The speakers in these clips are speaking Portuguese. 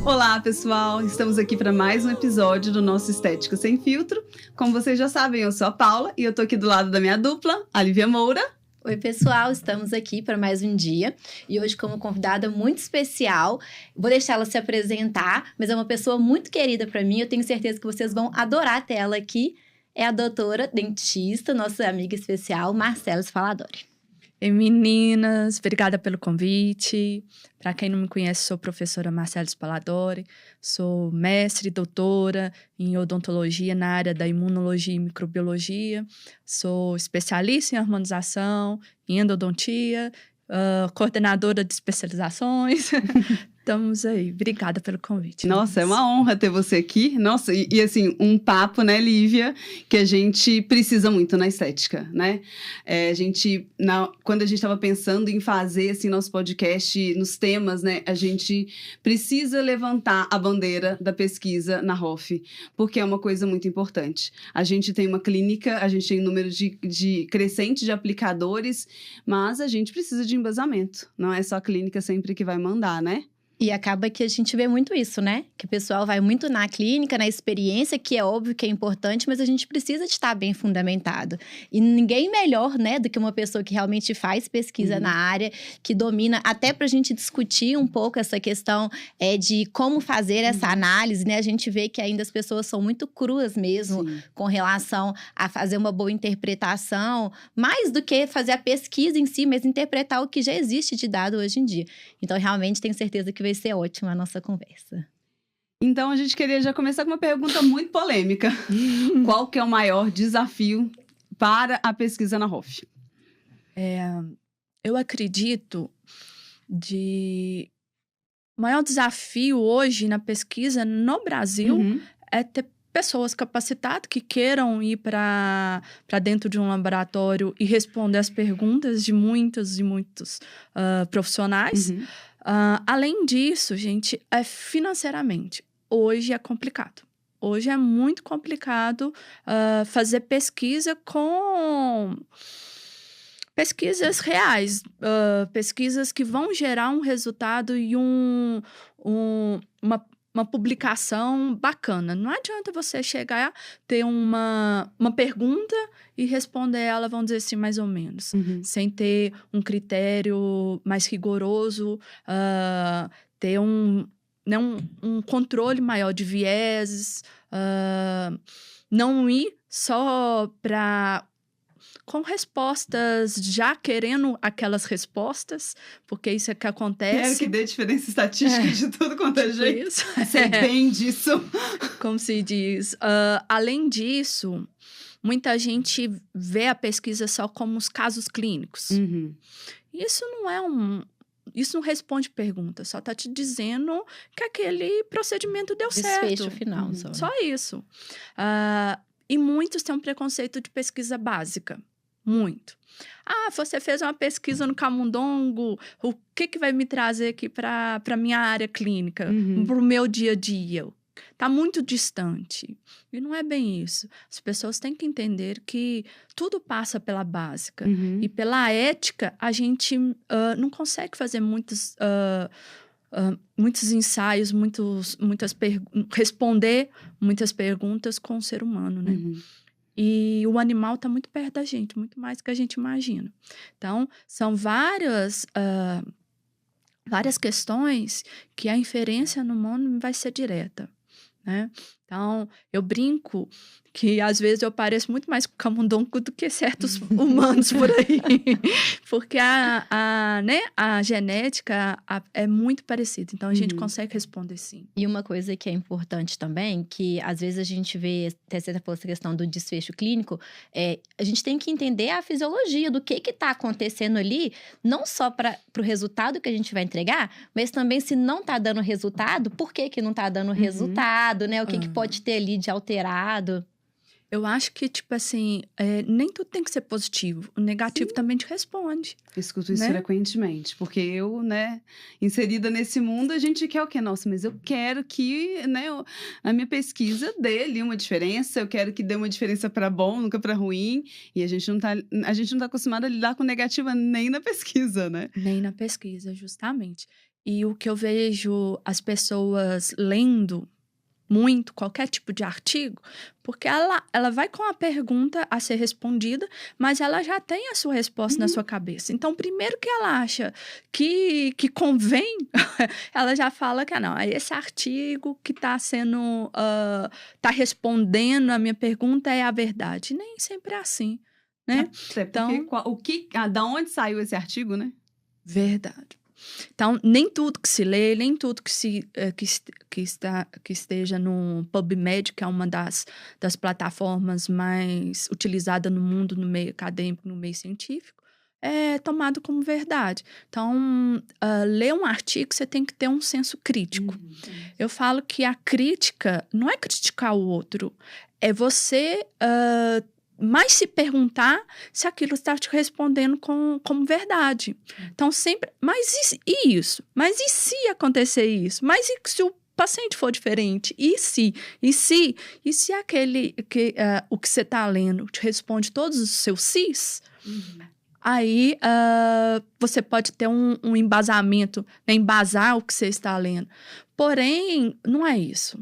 Olá, pessoal! Estamos aqui para mais um episódio do nosso Estética Sem Filtro. Como vocês já sabem, eu sou a Paula e eu tô aqui do lado da minha dupla, a Lívia Moura. Oi, pessoal! Estamos aqui para mais um dia e hoje como convidada muito especial. Vou deixar ela se apresentar, mas é uma pessoa muito querida para mim. Eu tenho certeza que vocês vão adorar ter ela aqui. É a doutora dentista, nossa amiga especial, Marcela Spalladori. Ei, meninas, obrigada pelo convite. Para quem não me conhece, sou professora Marcela Spalladori, sou mestre e doutora em odontologia na área da imunologia e microbiologia, sou especialista em harmonização, em endodontia, coordenadora de especializações. Estamos aí. Obrigada pelo convite. Nossa, é uma honra ter você aqui. Nossa, e assim, um papo, né, Lívia, que a gente precisa muito na estética, né? Quando a gente estava pensando em fazer, assim, nosso podcast, nos temas, né, a gente precisa levantar a bandeira da pesquisa na ROF, porque é uma coisa muito importante. A gente tem uma clínica, a gente tem um número de crescente de aplicadores, mas a gente precisa de embasamento. Não é só a clínica sempre que vai mandar, né? E acaba que a gente vê muito isso, né? Que o pessoal vai muito na clínica, na experiência, que é óbvio que é importante, mas a gente precisa de estar bem fundamentado. E ninguém melhor, né, do que uma pessoa que realmente faz pesquisa na área, que domina, até pra gente discutir um pouco essa questão de como fazer essa análise, né? A gente vê que ainda as pessoas são muito cruas mesmo com relação a fazer uma boa interpretação, mais do que fazer a pesquisa em si, mas interpretar o que já existe de dado hoje em dia. Então, realmente, tenho certeza que vai ser ótima a nossa conversa. Então, a gente queria já começar com uma pergunta muito polêmica. Qual que é o maior desafio para a pesquisa na ROF? Eu acredito o maior desafio hoje na pesquisa no Brasil é ter pessoas capacitadas que queiram ir para dentro de um laboratório e responder as perguntas de muitos e muitos profissionais. Além disso, gente, financeiramente, hoje é complicado. Hoje é muito complicado fazer pesquisa com pesquisas reais, pesquisas que vão gerar um resultado e uma publicação bacana. Não adianta você chegar, ter uma pergunta e responder ela, vamos dizer assim, mais ou menos. Sem ter um critério mais rigoroso, ter um controle maior de vieses, não ir só com respostas, já querendo aquelas respostas, porque isso é que acontece. Quero que dê diferença estatística de tudo quanto é jeito. Isso. Sei bem disso. Como se diz. Além disso, muita gente vê a pesquisa só como os casos clínicos. Isso não responde pergunta, só está te dizendo que aquele procedimento deu certo. Desfecho final. Só isso. E muitos têm um preconceito de pesquisa básica. Muito. Você fez uma pesquisa no camundongo, o que vai me trazer aqui para a minha área clínica, para o meu dia a dia? Está muito distante. E não é bem isso. As pessoas têm que entender que tudo passa pela básica. E pela ética, a gente não consegue fazer muitos ensaios, responder muitas perguntas com o ser humano, né? E o animal está muito perto da gente, muito mais do que a gente imagina. Então, são várias questões que a inferência no humano vai ser direta, né? Então, eu brinco que às vezes eu pareço muito mais camundongo do que certos humanos por aí. Porque a genética é muito parecida. Então, a gente consegue responder sim. E uma coisa que é importante também, que às vezes a gente vê, até você falou essa questão do desfecho clínico, a gente tem que entender a fisiologia do que está acontecendo ali, não só para o resultado que a gente vai entregar, mas também se não está dando resultado, por que não está dando resultado, né? O que pode ter ali de alterado. Eu acho que, tipo assim, nem tudo tem que ser positivo. O negativo também te responde. Eu escuto isso frequentemente. Porque eu, né, inserida nesse mundo, a gente quer o quê? Nossa, mas eu quero que, né, a minha pesquisa dê ali uma diferença. Eu quero que dê uma diferença para bom, nunca para ruim. E a gente não tá acostumado a lidar com negativa nem na pesquisa, né? Nem na pesquisa, justamente. E o que eu vejo as pessoas lendo muito, qualquer tipo de artigo, porque ela vai com a pergunta a ser respondida, mas ela já tem a sua resposta na sua cabeça. Então, primeiro que ela acha que convém, ela já fala que não, esse artigo que está sendo, está respondendo a minha pergunta é a verdade. Nem sempre é assim, né? Então, da onde saiu esse artigo, né? Verdade. Então, nem tudo que se lê, nem tudo que esteja no PubMed, que é uma das plataformas mais utilizadas no mundo, no meio acadêmico, no meio científico, é tomado como verdade. Então, ler um artigo, você tem que ter um senso crítico. Eu falo que a crítica não é criticar o outro, é você... mas se perguntar se aquilo está te respondendo como verdade. Então, sempre... Mas e isso? Mas e se acontecer isso? Mas e se o paciente for diferente? E se? E se aquele... o que você está lendo te responde todos os seus sis? Aí, você pode ter um embasamento, né? Embasar o que você está lendo. Porém, não é isso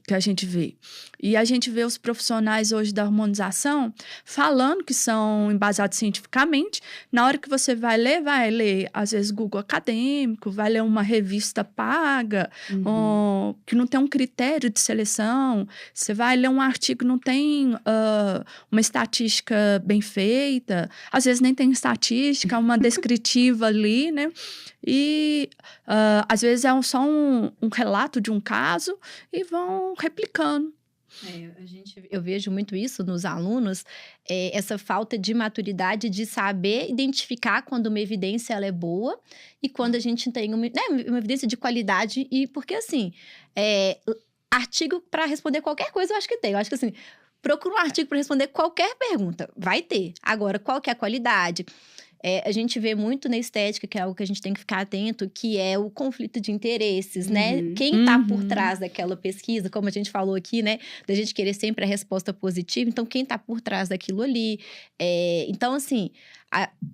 que a gente vê. E a gente vê os profissionais hoje da hormonização falando que são embasados cientificamente. Na hora que você vai ler, às vezes, Google acadêmico, vai ler uma revista paga, que não tem um critério de seleção. Você vai ler um artigo que não tem uma estatística bem feita. Às vezes nem tem estatística, uma descritiva ali, né? E às vezes é só um relato de um caso e vão replicando. Eu vejo muito isso nos alunos, essa falta de maturidade de saber identificar quando uma evidência ela é boa e quando a gente tem uma evidência de qualidade. E porque, assim, artigo para responder qualquer coisa eu acho que tem. Eu acho que, assim, procura um artigo para responder qualquer pergunta. Vai ter. Agora, qual que é a qualidade? A gente vê muito na estética, que é algo que a gente tem que ficar atento, que é o conflito de interesses, né? Quem tá por trás daquela pesquisa, como a gente falou aqui, né? Da gente querer sempre a resposta positiva. Então, quem tá por trás daquilo ali? Então, assim,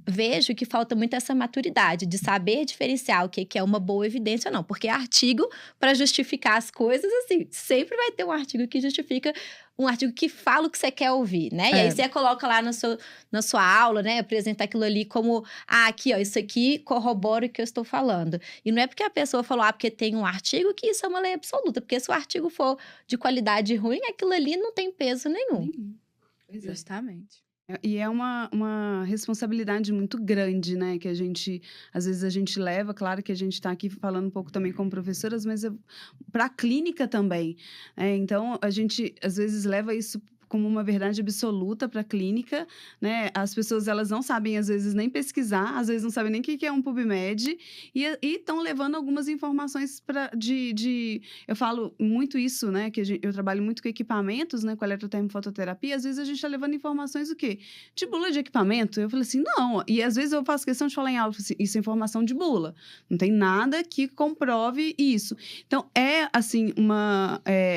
vejo que falta muito essa maturidade de saber diferenciar o que é uma boa evidência ou não. Porque artigo, para justificar as coisas, assim, sempre vai ter um artigo que justifica, um artigo que fala o que você quer ouvir, né? E aí você coloca lá na sua aula, né? Apresentar aquilo ali como, aqui, ó, isso aqui corrobora o que eu estou falando. E não é porque a pessoa falou, porque tem um artigo, que isso é uma lei absoluta. Porque se o artigo for de qualidade ruim, aquilo ali não tem peso nenhum. Justamente. E é uma responsabilidade muito grande, né? Que às vezes a gente leva, claro que a gente está aqui falando um pouco também como professoras, mas para a clínica também. Então, a gente às vezes leva isso como uma verdade absoluta para a clínica, né? As pessoas, elas não sabem, às vezes, nem pesquisar, às vezes não sabem nem o que é um PubMed, e estão levando algumas informações eu falo muito isso, né? Que eu trabalho muito com equipamentos, né? Com eletrotermofototerapia, às vezes a gente está levando informações, o quê? De bula de equipamento. Eu falei assim, não. E às vezes eu faço questão de falar em aula, assim, isso é informação de bula. Não tem nada que comprove isso. Então, assim,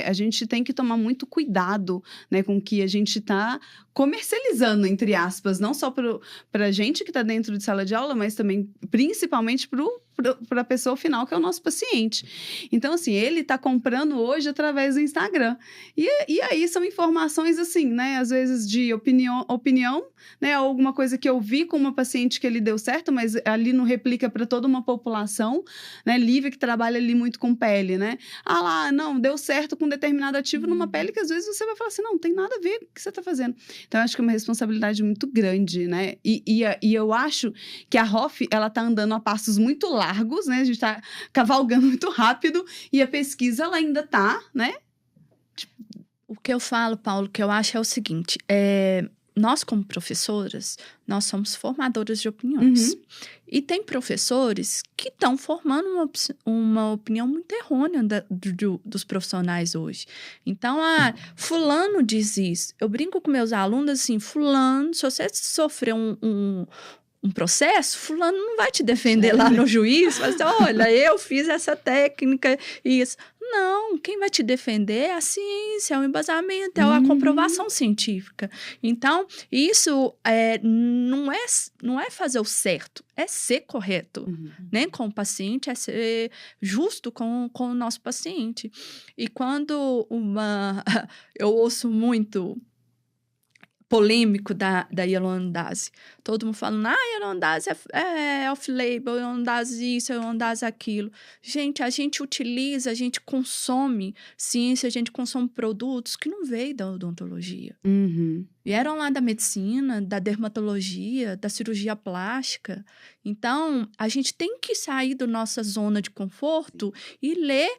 a gente tem que tomar muito cuidado, né? Com que a gente está comercializando, entre aspas, não só para a gente que está dentro de sala de aula, mas também, principalmente, para a pessoa final, que é o nosso paciente. Então, assim, ele está comprando hoje através do Instagram. E aí são informações, assim, né? Às vezes de opinião, né? Alguma coisa que eu vi com uma paciente que ele deu certo, mas ali não replica para toda uma população, né? Lívia, que trabalha ali muito com pele, né? Não, deu certo com determinado ativo numa pele que às vezes você vai falar assim, não tem nada a ver com o que você está fazendo. Então, eu acho que é uma responsabilidade muito grande, né? E eu acho que a ROF, ela está andando a passos muito largos, né? A gente está cavalgando muito rápido e a pesquisa, ela ainda está, né? O que eu falo, Paulo, que eu acho é o seguinte, nós como professoras, nós somos formadoras de opiniões. E tem professores que estão formando uma opinião muito errônea dos profissionais hoje. Então, fulano diz isso. Eu brinco com meus alunos assim, fulano, se você sofrer um processo, fulano não vai te defender lá no juiz, vai dizer, olha, eu fiz essa técnica e isso. Não, quem vai te defender é a ciência, é o embasamento, é a comprovação científica. Então, isso não é fazer o certo, é ser correto, né? Com o paciente, é ser justo com o nosso paciente. E quando eu ouço muito polêmico da hyaluronidase. Todo mundo falando, hyaluronidase é off-label, hyaluronidase isso, hyaluronidase aquilo. Gente, a gente utiliza, a gente consome ciência, a gente consome produtos que não veio da odontologia. Vieram lá da medicina, da dermatologia, da cirurgia plástica. Então, a gente tem que sair da nossa zona de conforto e ler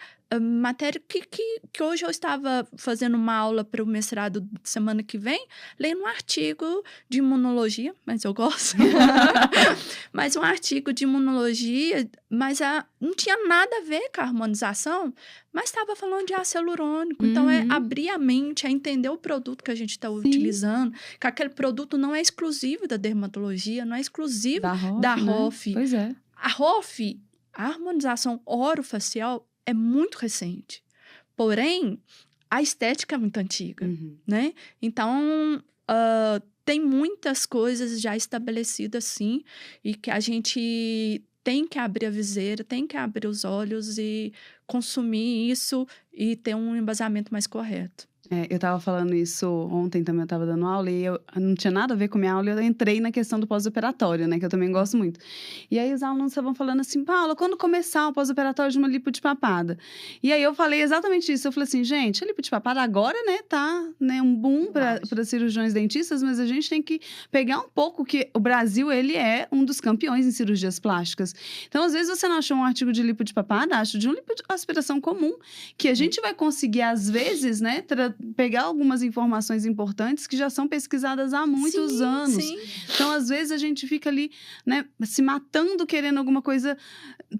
matéria que hoje eu estava fazendo uma aula para o mestrado semana que vem, lendo um artigo de imunologia, mas eu gosto. Mas um artigo de imunologia, mas não tinha nada a ver com a harmonização, mas estava falando de ácido hialurônico. Então, é abrir a mente, é entender o produto que a gente está utilizando, que aquele produto não é exclusivo da dermatologia, não é exclusivo da ROF. Pois é. A ROF, a harmonização orofacial, é muito recente. Porém, a estética é muito antiga, né? Então, tem muitas coisas já estabelecidas, sim, e que a gente tem que abrir a viseira, tem que abrir os olhos e consumir isso e ter um embasamento mais correto. Eu estava falando isso ontem também, eu estava dando aula e eu não tinha nada a ver com minha aula, eu entrei na questão do pós-operatório, né, que eu também gosto muito. E aí os alunos estavam falando assim, Paula, quando começar o pós-operatório de uma lipo de papada? E aí eu falei exatamente isso, eu falei assim, gente, a lipo de papada agora, né, tá, né, um boom para cirurgiões dentistas, mas a gente tem que pegar um pouco que o Brasil, ele é um dos campeões em cirurgias plásticas. Então, às vezes você não achou um artigo de lipo de papada, acho de um lipo de aspiração comum, que a gente vai conseguir, às vezes, né, pegar algumas informações importantes que já são pesquisadas há muitos anos. Sim. Então, às vezes, a gente fica ali, né, se matando, querendo alguma coisa.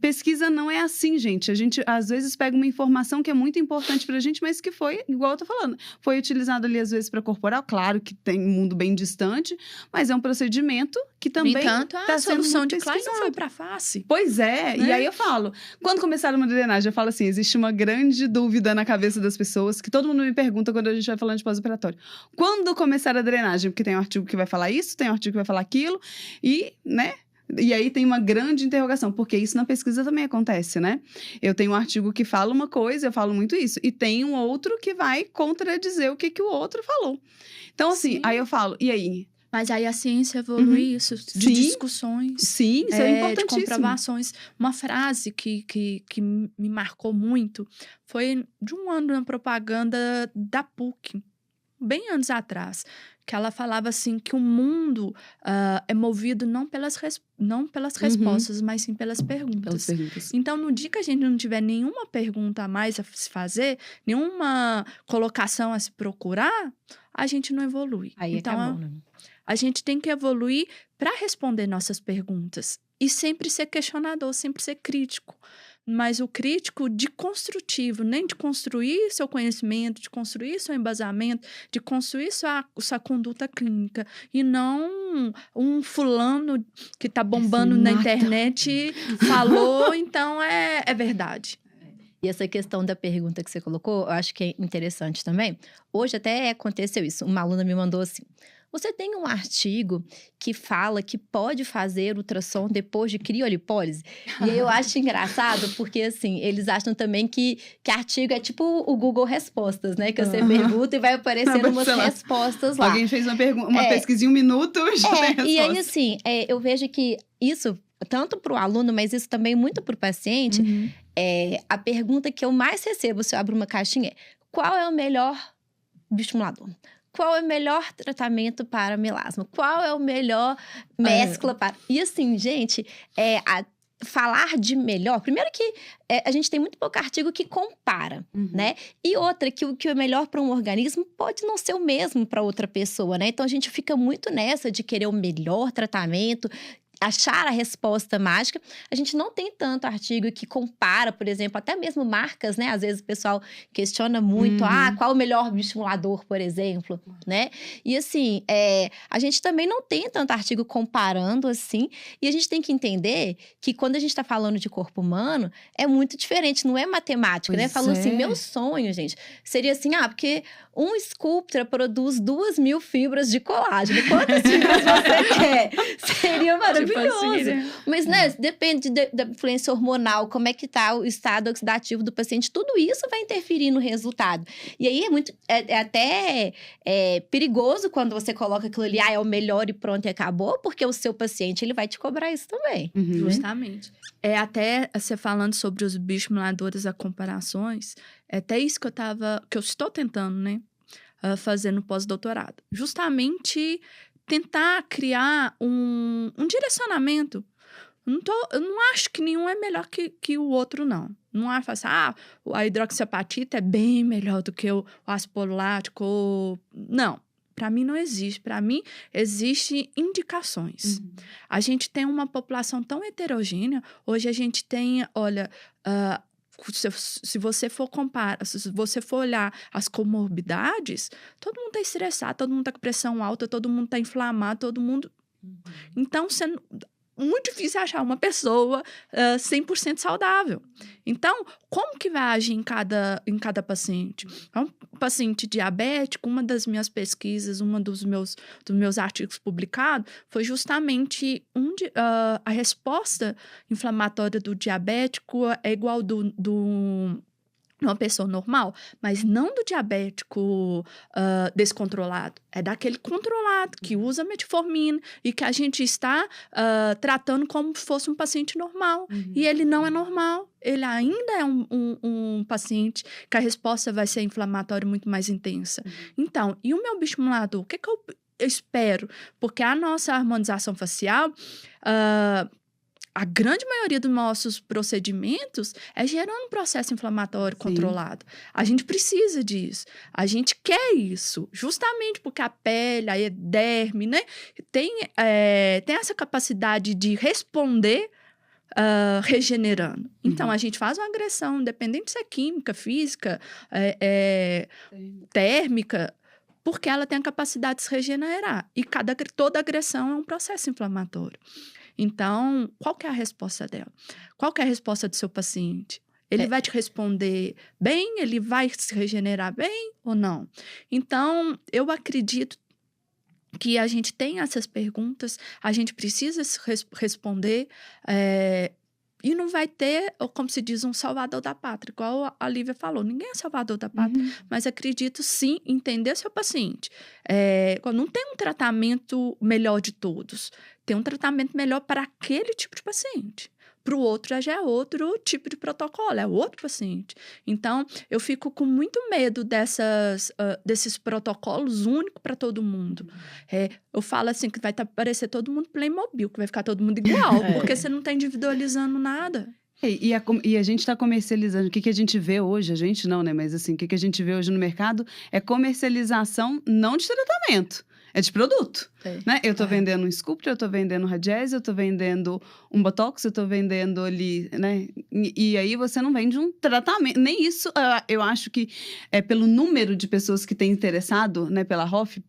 Pesquisa não é assim, gente. A gente, às vezes, pega uma informação que é muito importante pra gente, mas que foi, igual eu tô falando, foi utilizado ali, às vezes, para corporal. Claro que tem um mundo bem distante, mas é um procedimento que também no entanto, a solução de Klein não foi para face. Pois é, né? E aí eu falo, quando começaram uma drenagem, eu falo assim, existe uma grande dúvida na cabeça das pessoas, que todo mundo me pergunta quando a gente vai falando de pós-operatório. Quando começar a drenagem? Porque tem um artigo que vai falar isso, tem um artigo que vai falar aquilo, e, né? E aí tem uma grande interrogação, porque isso na pesquisa também acontece, né? Eu tenho um artigo que fala uma coisa, eu falo muito isso, e tem um outro que vai contradizer o que o outro falou. Então, assim, aí eu falo, e aí? Mas aí a ciência evolui isso, de discussões. Sim, isso é importantíssimo. De comprovações. Uma frase que me marcou muito foi de um ano na propaganda da PUC, bem anos atrás, que ela falava assim que o mundo é movido não pelas respostas, mas sim pelas perguntas. Então, no dia que a gente não tiver nenhuma pergunta a mais a se fazer, nenhuma colocação a se procurar, a gente não evolui. Aí então, acabou, né? A gente tem que evoluir para responder nossas perguntas. E sempre ser questionador, sempre ser crítico. Mas o crítico de construtivo, nem de construir seu conhecimento, de construir seu embasamento, de construir sua conduta clínica. E não um fulano que está bombando na internet falou, então é verdade. E essa questão da pergunta que você colocou, eu acho que é interessante também. Hoje até aconteceu isso. Uma aluna me mandou assim, você tem um artigo que fala que pode fazer ultrassom depois de criolipólise? E aí eu acho engraçado, porque assim, eles acham também que artigo é tipo o Google Respostas, né? Que você pergunta e vai aparecendo umas respostas lá. Alguém fez uma pesquisa em 1 minuto, já tem resposta. E aí assim, eu vejo que isso, tanto para o aluno, mas isso também muito para o paciente, a pergunta que eu mais recebo se eu abro uma caixinha é, qual é o melhor bioestimulador? Qual é o melhor tratamento para melasma? Qual é o melhor mescla para... E assim, gente, falar de melhor... Primeiro que a gente tem muito pouco artigo que compara, né? E outra, que o que é melhor para um organismo pode não ser o mesmo para outra pessoa, né? Então, a gente fica muito nessa de querer o melhor tratamento... achar a resposta mágica. A gente não tem tanto artigo que compara, por exemplo, até mesmo marcas, né? Às vezes o pessoal questiona muito, qual o melhor bioestimulador, por exemplo, né? E assim, a gente também não tem tanto artigo comparando assim, e a gente tem que entender que quando a gente está falando de corpo humano, é muito diferente, não é matemática, né? Falou assim, meu sonho, gente, seria assim, porque um Sculptra produz 2.000 fibras de colágeno. Quantas fibras você quer? Seria maravilhoso. Tipo assim, mas, né, depende da influência hormonal, como é que tá o estado oxidativo do paciente. Tudo isso vai interferir no resultado. E aí é até perigoso quando você coloca aquilo ali, é o melhor e pronto e acabou, porque o seu paciente, ele vai te cobrar isso também. Justamente. Até você falando sobre os bioestimuladores, as comparações, é até isso que eu estou tentando, né, fazer no pós-doutorado. Justamente tentar criar um direcionamento. Eu não acho que nenhum é melhor que o outro, não. Não acho assim, a hidroxiapatita é bem melhor do que o ácido pololático. Não. Para mim não existe. Para mim, existem indicações. A gente tem uma população tão heterogênea. Hoje a gente tem, olha, se você for comparar, se você for olhar as comorbidades, todo mundo está estressado, todo mundo está com pressão alta, todo mundo está inflamado, todo mundo... Então, muito difícil achar uma pessoa 100% saudável. Então, como que vai agir em cada paciente? Um paciente diabético, uma das minhas pesquisas, dos meus artigos publicados, foi justamente a resposta inflamatória do diabético é igual uma pessoa normal, mas não do diabético descontrolado. É daquele controlado, que usa metformina e que a gente está tratando como se fosse um paciente normal. E ele não é normal. Ele ainda é um paciente que a resposta vai ser inflamatória muito mais intensa. Então, e o meu bioestimulador? O que eu espero? Porque a nossa harmonização facial... a grande maioria dos nossos procedimentos é gerando um processo inflamatório controlado. A gente precisa disso. A gente quer isso. Justamente porque a pele, a epiderme, né, tem essa capacidade de responder regenerando. Então, a gente faz uma agressão, independente se é química, física, térmica, porque ela tem a capacidade de se regenerar. E toda agressão é um processo inflamatório. Então, qual que é a resposta dela? Qual que é a resposta do seu paciente? Ele vai te responder bem? Ele vai se regenerar bem ou não? Então, eu acredito que a gente tem essas perguntas, a gente precisa responder, e não vai ter, como se diz, um salvador da pátria, igual a Lívia falou. Ninguém é salvador da pátria, mas acredito sim entender seu paciente. Não tem um tratamento melhor de todos. Tem um tratamento melhor para aquele tipo de paciente. Para o outro já é outro tipo de protocolo, é outro paciente. Então, eu fico com muito medo desses protocolos únicos para todo mundo. Eu falo assim, que vai parecer todo mundo Playmobil, que vai ficar todo mundo igual, porque você não está individualizando nada. E a gente está comercializando. O que a gente vê hoje, a gente não, né? Mas assim, o que a gente vê hoje no mercado é comercialização não de tratamento. É de produto, né? Eu tô vendendo um Sculptra, eu tô vendendo um Radiese, eu tô vendendo um Botox, eu tô vendendo ali, né? E aí você não vende um tratamento. Nem isso, eu acho que pelo número de pessoas que têm interessado, né, pela ROF,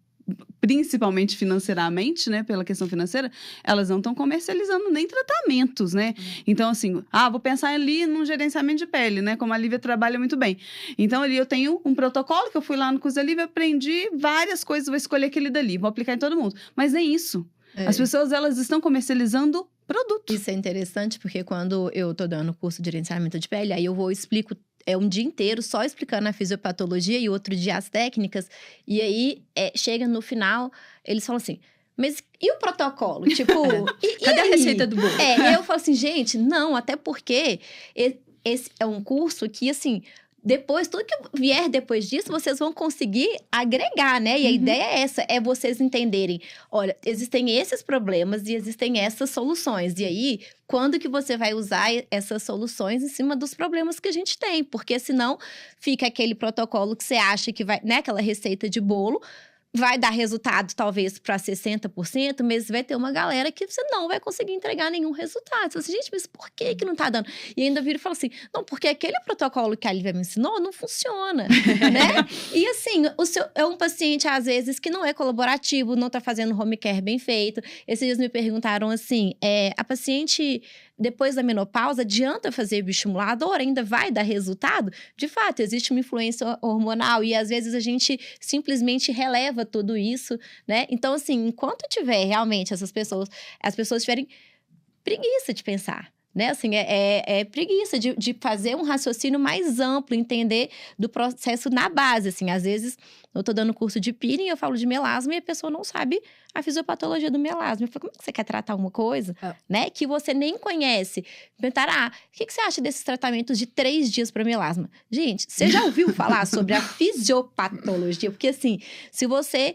principalmente financeiramente, né, pela questão financeira, elas não estão comercializando nem tratamentos, né? Então, assim, vou pensar ali num gerenciamento de pele, né, como a Lívia trabalha muito bem. Então, ali eu tenho um protocolo que eu fui lá no curso da Lívia, aprendi várias coisas, vou escolher aquele dali, vou aplicar em todo mundo. Mas nem isso. As pessoas, elas estão comercializando produto. Isso é interessante, porque quando eu tô dando curso de gerenciamento de pele, aí eu explico um dia inteiro só explicando a fisiopatologia e outro dia as técnicas. E aí, chega no final, eles falam assim, mas e o protocolo? Tipo, cadê a receita do bolo? E eu falo assim, gente, não, até porque esse é um curso que, assim... Depois, tudo que vier depois disso, vocês vão conseguir agregar, né? E a ideia é essa, é vocês entenderem, olha, existem esses problemas e existem essas soluções. E aí, quando que você vai usar essas soluções em cima dos problemas que a gente tem? Porque senão, fica aquele protocolo que você acha que vai, né? Aquela receita de bolo, vai dar resultado, talvez, para 60%, mas vai ter uma galera que você não vai conseguir entregar nenhum resultado. Você fala assim, gente, mas por que não tá dando? E ainda vira e fala assim, não, porque aquele protocolo que a Lívia me ensinou não funciona, né? E assim, é um paciente, às vezes, que não é colaborativo, não tá fazendo home care bem feito. Esses dias me perguntaram assim, a paciente, depois da menopausa, adianta fazer bioestimulador? Ainda vai dar resultado? De fato, existe uma influência hormonal e, às vezes, a gente simplesmente releva tudo isso, né? Então, assim, enquanto tiver realmente as pessoas tiverem preguiça de pensar, né? Assim, preguiça de fazer um raciocínio mais amplo, entender do processo na base, assim. Às vezes, eu tô dando curso de peeling, eu falo de melasma e a pessoa não sabe a fisiopatologia do melasma. Eu falo, como é que você quer tratar uma coisa, né? Que você nem conhece. Perguntar, o que você acha desses tratamentos de 3 dias para melasma? Gente, você já ouviu falar sobre a fisiopatologia? Porque, assim, se você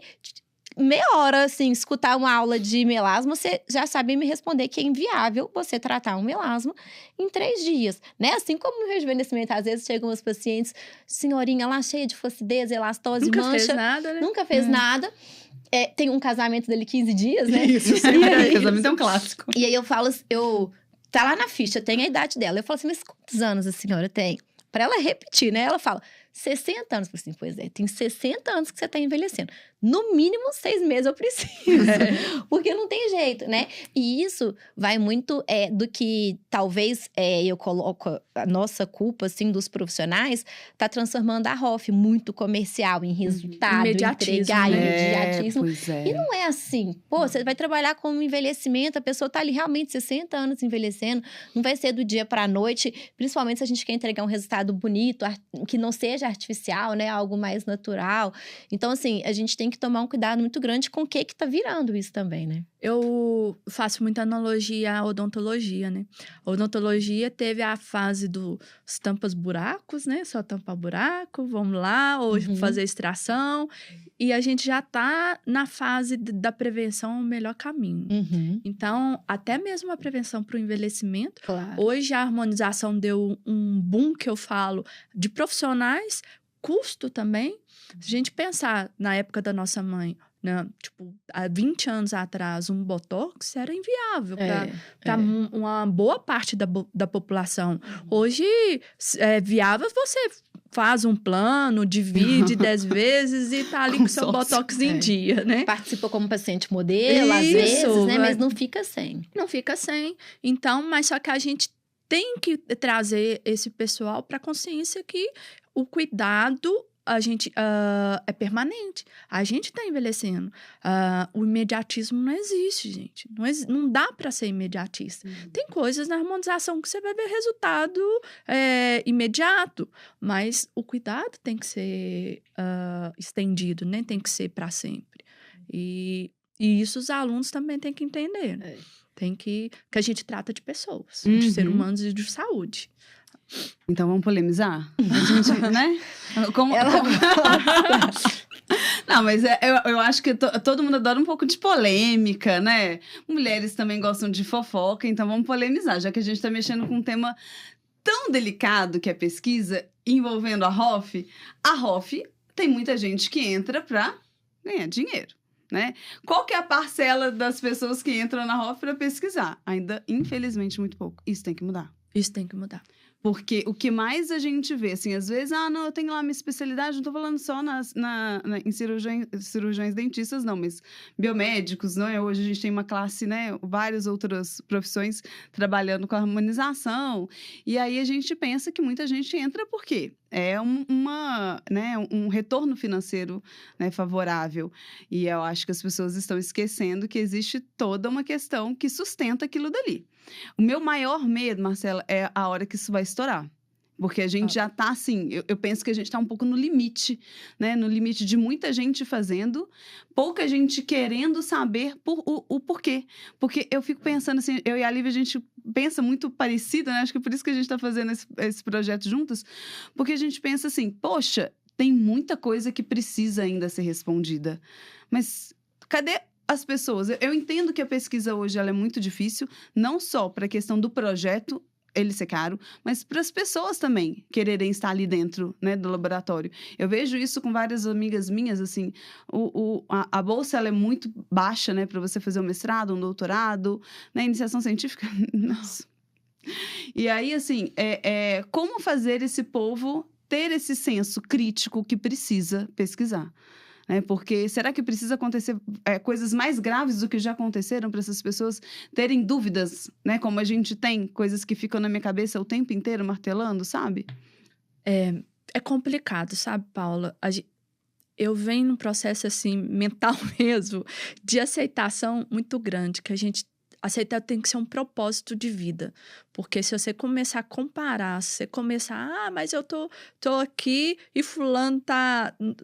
meia hora, assim, escutar uma aula de melasma, você já sabe me responder que é inviável você tratar um melasma em 3 dias, né? Assim como no rejuvenescimento, às vezes chegam os pacientes, senhorinha lá cheia de flacidez, elastose, nunca mancha. Fez nada, né? Nunca fez nada. Tem um casamento dele 15 dias, né? Isso, sempre. Casamento é um clássico. E aí eu falo, tá lá na ficha, tem a idade dela. Eu falo assim, mas quantos anos a senhora tem? Pra ela repetir, né? Ela fala, 60 anos. Eu falei assim, pois é, tem 60 anos que você tá envelhecendo. No mínimo 6 meses eu preciso. Porque não tem jeito, né? E isso vai muito do que talvez eu coloco a nossa culpa, assim, dos profissionais, tá transformando a ROF muito comercial em resultado, entregar, imediatismo. Pois é. E não é assim. Pô, você vai trabalhar com envelhecimento, a pessoa tá ali realmente 60 anos envelhecendo, não vai ser do dia pra noite, principalmente se a gente quer entregar um resultado bonito, que não seja artificial, né? Algo mais natural. Então, assim, a gente tem que tomar um cuidado muito grande com o que tá virando isso também, né? Eu faço muita analogia à odontologia, né? A odontologia teve a fase dos tampas-buracos, né? Só tampar buraco, vamos lá, hoje fazer extração. E a gente já tá na fase da prevenção, o melhor caminho. Então, até mesmo a prevenção para o envelhecimento. Claro. Hoje, a harmonização deu um boom, que eu falo, de profissionais, custo também. Se a gente pensar na época da nossa mãe, né, tipo, há 20 anos atrás, um botox era inviável para uma boa parte da população. Hoje, é viável, você faz um plano, divide 10 vezes e tá ali com seu botox em dia, né? Participa como paciente modelo, às vezes, né? Mas não fica sem. Não fica sem. Então, mas só que a gente tem que trazer esse pessoal para a consciência que o cuidado é permanente. A gente está envelhecendo. O imediatismo não existe, gente. Não dá para ser imediatista. Tem coisas na harmonização que você vai ver resultado imediato, mas o cuidado tem que ser estendido, né? Tem que ser para sempre. E isso os alunos também têm que entender. Tem que a gente trata de pessoas, de seres humanos e de saúde. Então vamos polemizar? A gente, né? Não, mas eu acho que todo mundo adora um pouco de polêmica, né? Mulheres também gostam de fofoca, então vamos polemizar, já que a gente está mexendo com um tema tão delicado que é pesquisa envolvendo a ROF. A ROF tem muita gente que entra para ganhar dinheiro, né? Qual que é a parcela das pessoas que entram na ROF para pesquisar? Ainda, infelizmente, muito pouco. Isso tem que mudar. Isso tem que mudar. Porque o que mais a gente vê, assim, às vezes, não, eu tenho lá minha especialidade, não tô falando só em cirurgiões dentistas, não, mas biomédicos, não é? Hoje a gente tem uma classe, né, várias outras profissões trabalhando com a harmonização, e aí a gente pensa que muita gente entra por quê? É um retorno financeiro, né, favorável. E eu acho que as pessoas estão esquecendo que existe toda uma questão que sustenta aquilo dali. O meu maior medo, Marcela, é a hora que isso vai estourar. Porque a gente já tá assim, eu penso que a gente tá um pouco no limite, né? No limite de muita gente fazendo, pouca gente querendo saber o porquê. Porque eu fico pensando assim, eu e a Lívia, a gente pensa muito parecido, né? Acho que é por isso que a gente tá fazendo esse projeto juntos. Porque a gente pensa assim, poxa, tem muita coisa que precisa ainda ser respondida. Mas cadê as pessoas? Eu entendo que a pesquisa hoje ela é muito difícil, não só para a questão do projeto, ele ser caro, mas para as pessoas também quererem estar ali dentro, né, do laboratório. Eu vejo isso com várias amigas minhas, assim, a bolsa ela é muito baixa, né, para você fazer um mestrado, um doutorado, né, iniciação científica, nossa. E aí, assim, como fazer esse povo ter esse senso crítico que precisa pesquisar? Porque será que precisa acontecer coisas mais graves do que já aconteceram para essas pessoas terem dúvidas, né? Como a gente tem, coisas que ficam na minha cabeça o tempo inteiro martelando, sabe? É complicado, sabe, Paula? Eu venho num processo, assim, mental mesmo, de aceitação muito grande, que a gente aceitar tem que ser um propósito de vida. Porque se você começar a comparar, se você começar, mas eu tô aqui e fulano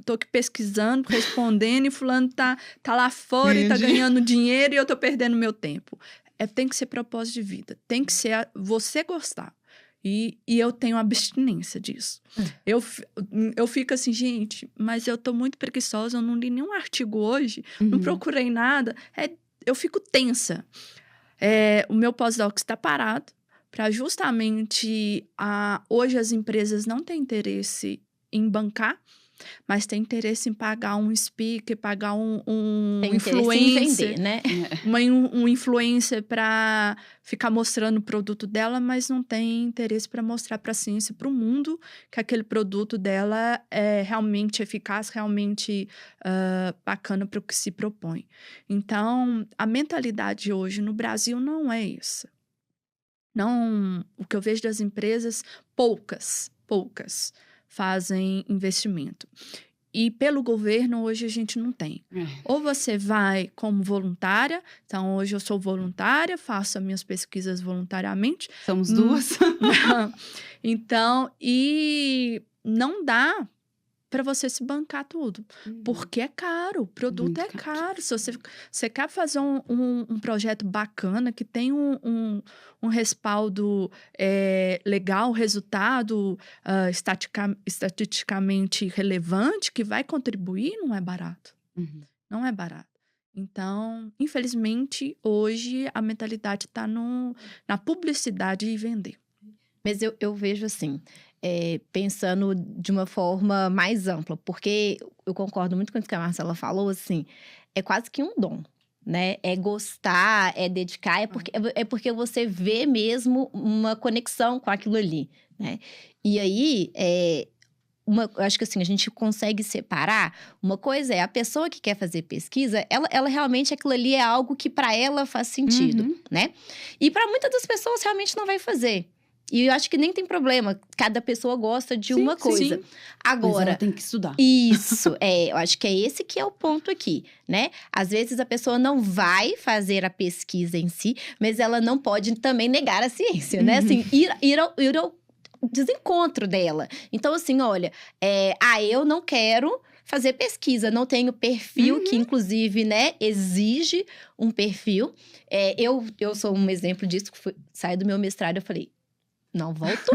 tô aqui pesquisando, respondendo, e fulano tá lá fora e tá ganhando dinheiro e eu tô perdendo meu tempo. Tem que ser propósito de vida. Tem que ser você gostar. E eu tenho abstinência disso. Eu fico assim, gente, mas eu tô muito preguiçosa, eu não li nenhum artigo hoje, não procurei nada. Eu fico tensa. O meu pós-doc está parado para justamente hoje as empresas não têm interesse em bancar, mas têm interesse em pagar um speaker, pagar um influencer, vender, né? um influencer para ficar mostrando o produto dela, mas não tem interesse para mostrar para a ciência, para o mundo, que aquele produto dela é realmente eficaz, realmente bacana para o que se propõe. Então, a mentalidade hoje no Brasil não é essa. Não, o que eu vejo das empresas, poucas fazem investimento. E pelo governo, hoje a gente não tem. Ou você vai como voluntária, então hoje eu sou voluntária, faço as minhas pesquisas voluntariamente. Somos duas. Então, e não dá para você se bancar tudo, porque é caro, o produto muito caro. Se você quer fazer um projeto bacana, que tem um respaldo legal, resultado estatisticamente relevante, que vai contribuir, não é barato. Não é barato. Então, infelizmente, hoje a mentalidade está na publicidade e vender. Mas eu vejo assim, pensando de uma forma mais ampla, porque eu concordo muito com o que a Marcela falou, assim, é quase que um dom, né? É gostar, é dedicar, é porque você vê mesmo uma conexão com aquilo ali, né? E aí, eu acho que assim, a gente consegue separar. Uma coisa é a pessoa que quer fazer pesquisa, ela realmente, aquilo ali é algo que para ela faz sentido, né? E para muitas das pessoas realmente não vai fazer. E eu acho que nem tem problema, cada pessoa gosta de uma coisa. Sim. Agora, mas ela tem que estudar. Isso, eu acho que é esse que é o ponto aqui, né? Às vezes a pessoa não vai fazer a pesquisa em si, mas ela não pode também negar a ciência, né? Assim, ir ao desencontro dela. Então, assim, olha, eu não quero fazer pesquisa, não tenho perfil, que inclusive, né, exige um perfil. Eu sou um exemplo disso, que saí do meu mestrado, eu falei, não volto.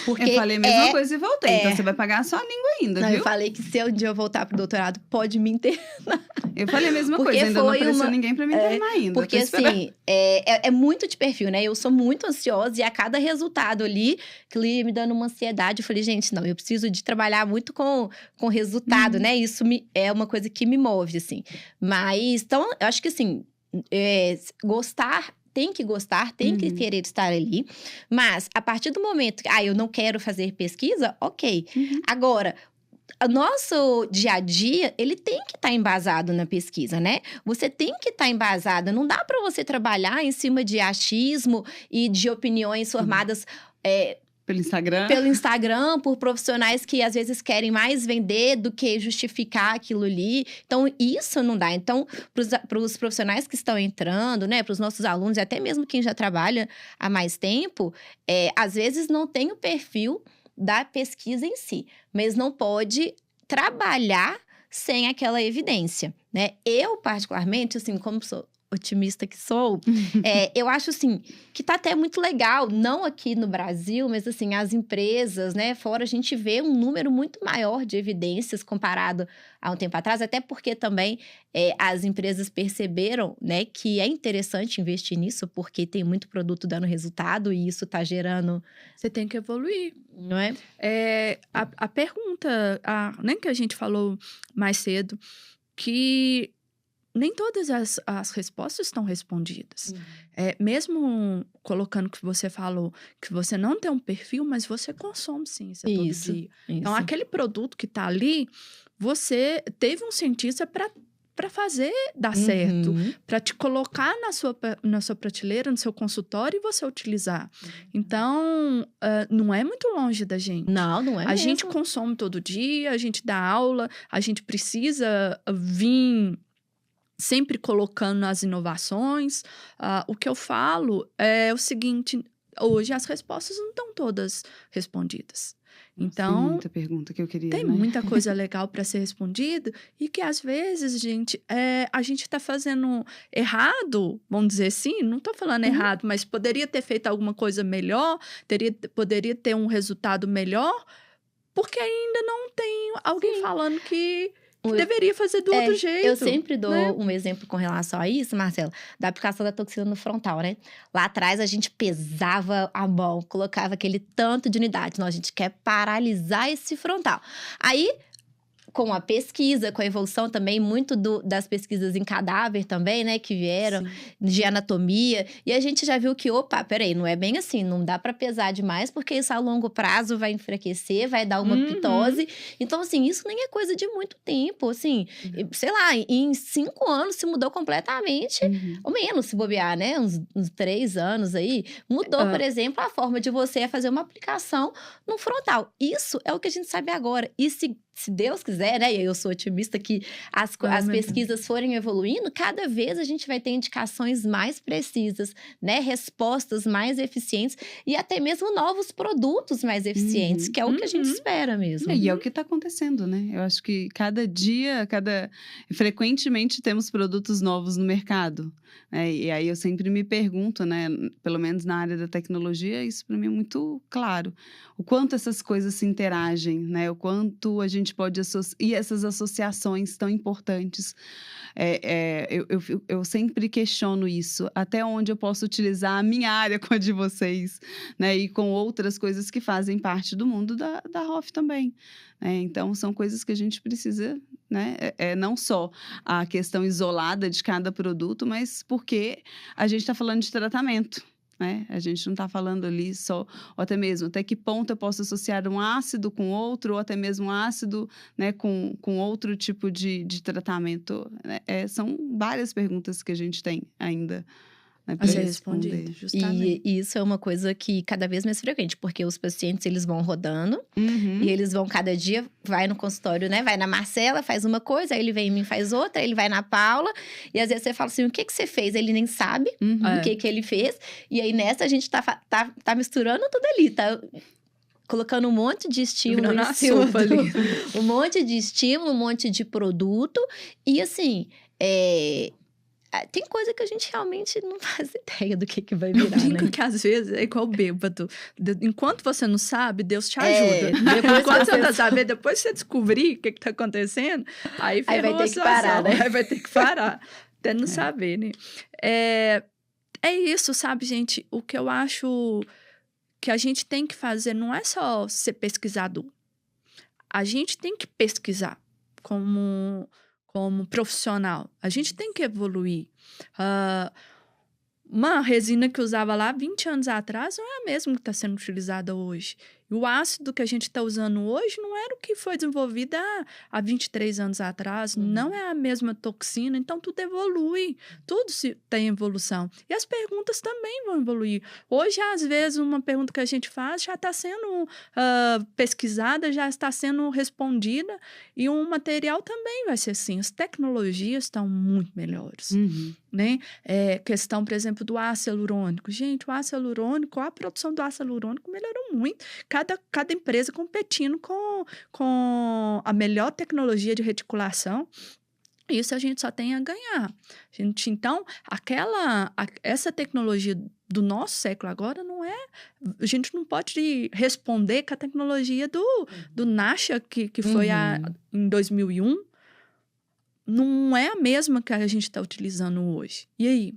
Porque eu falei a mesma coisa e voltei. Então, você vai pagar a sua língua ainda, viu? Eu falei que se um dia eu voltar pro doutorado, pode me internar. Eu falei a mesma coisa, ainda não apareceu ninguém pra me internar ainda. Porque, assim, é muito de perfil, né? Eu sou muito ansiosa e a cada resultado ali, que ia me dando uma ansiedade, eu falei, gente, não, eu preciso de trabalhar muito com resultado, né? Isso é uma coisa que me move, assim. Mas, então, eu acho que, assim, tem que gostar, tem que querer estar ali. Mas, a partir do momento que, eu não quero fazer pesquisa, ok. Agora, o nosso dia a dia, ele tem que estar embasado na pesquisa, né? Você tem que estar embasada. Não dá para você trabalhar em cima de achismo e de opiniões formadas... Pelo Instagram? Pelo Instagram, por profissionais que às vezes querem mais vender do que justificar aquilo ali. Então, isso não dá. Então, para os profissionais que estão entrando, né, para os nossos alunos, e até mesmo quem já trabalha há mais tempo, às vezes não tem o perfil da pesquisa em si, mas não pode trabalhar sem aquela evidência, né? Eu, particularmente, assim, como sou otimista que sou, eu acho, assim, que tá até muito legal, não aqui no Brasil, mas, assim, as empresas, né, fora a gente vê um número muito maior de evidências comparado a um tempo atrás, até porque também as empresas perceberam, né, que é interessante investir nisso, porque tem muito produto dando resultado e isso tá gerando... Você tem que evoluir. Não é? A pergunta, nem que a gente falou mais cedo, que nem todas as respostas estão respondidas. Mesmo colocando que você falou, que você não tem um perfil, mas você consome ciência todo dia. Então, aquele produto que está ali, você teve um cientista para fazer dar certo, para te colocar na sua prateleira, no seu consultório e você utilizar. Então, não é muito longe da gente. Não é mesmo. A gente consome todo dia, a gente dá aula, a gente precisa vir sempre colocando as inovações. O que eu falo é o seguinte, hoje as respostas não estão todas respondidas. Então, tem muita pergunta que eu queria, tem muita coisa legal para ser respondida e que às vezes, gente, a gente está fazendo errado, vamos dizer assim, não estou falando errado, mas poderia ter feito alguma coisa melhor, poderia ter um resultado melhor, porque ainda não tem alguém falando que deveria fazer do outro jeito. Eu sempre dou um exemplo com relação a isso, Marcela, da aplicação da toxina no frontal, né? Lá atrás, a gente pesava a mão, colocava aquele tanto de unidades. Não, a gente quer paralisar esse frontal. Aí, com a pesquisa, com a evolução também, muito das pesquisas em cadáver também, né? Que vieram, de anatomia. E a gente já viu que, opa, peraí, não é bem assim. Não dá para pesar demais, porque isso a longo prazo vai enfraquecer, vai dar uma pitose. Então, assim, isso nem é coisa de muito tempo. Assim, sei lá, em 5 anos se mudou completamente. Ou menos, se bobear, né? Uns 3 anos aí. Mudou, por exemplo, a forma de você fazer uma aplicação no frontal. Isso é o que a gente sabe agora. E se Deus quiser, né? E eu sou otimista que as pesquisas forem evoluindo, cada vez a gente vai ter indicações mais precisas, né? Respostas mais eficientes e até mesmo novos produtos mais eficientes, que é o que a gente espera mesmo. E é o que está acontecendo, né? Eu acho que cada dia, frequentemente temos produtos novos no mercado. Né? E aí eu sempre me pergunto, né? Pelo menos na área da tecnologia, isso para mim é muito claro. O quanto essas coisas se interagem, né? O quanto a gente pode e essas associações tão importantes. Eu sempre questiono isso. Até onde eu posso utilizar a minha área com a de vocês, né? E com outras coisas que fazem parte do mundo da ROF também. Então, são coisas que a gente precisa, né? Não só a questão isolada de cada produto, mas porque a gente está falando de tratamento. Né? A gente não está falando ali só, ou até mesmo, até que ponto eu posso associar um ácido com outro, ou até mesmo um ácido, né, com outro tipo de tratamento. Né? São várias perguntas que a gente tem ainda. Né, para responder. E isso é uma coisa que cada vez mais frequente, porque os pacientes, eles vão rodando, e eles vão cada dia, vai no consultório, né? Vai na Marcela, faz uma coisa, aí ele vem em mim, faz outra, aí ele vai na Paula, e às vezes você fala assim, o que você fez? Ele nem sabe o que ele fez, e aí nessa a gente tá misturando tudo ali, tá? Colocando um monte de estímulo na sopa ali. Um monte de estímulo, um monte de produto, e assim, tem coisa que a gente realmente não faz ideia do que vai virar, Eu brinco né? que às vezes é igual bêbado. Enquanto você não sabe, Deus te ajuda. Depois Enquanto você não sabe, depois você descobrir o que tá acontecendo, aí vai ter que parar, né? Aí vai ter que parar. Até não saber, né? É isso, sabe, gente? O que eu acho que a gente tem que fazer não é só ser pesquisador. A gente tem que pesquisar como profissional. A gente tem que evoluir. Uma resina que usava lá 20 anos atrás não é a mesma que está sendo utilizada hoje. E o ácido que a gente está usando hoje não era o que foi desenvolvido há 23 anos atrás. Não é a mesma toxina. Então, tudo evolui. Tudo tem evolução. E as perguntas também vão evoluir. Hoje, às vezes, uma pergunta que a gente faz já está sendo pesquisada, já está sendo respondida. E um material também vai ser assim. As tecnologias estão muito melhores. Né? Questão, por exemplo, do ácido hialurônico. Gente, o ácido hialurônico, a produção do ácido hialurônico melhorou muito. Cada empresa competindo com a melhor tecnologia de reticulação. Isso a gente só tem a ganhar. Então, essa tecnologia do nosso século agora não é... A gente não pode responder com a tecnologia do Nasha, que foi em 2001. Não é a mesma que a gente está utilizando hoje. E aí?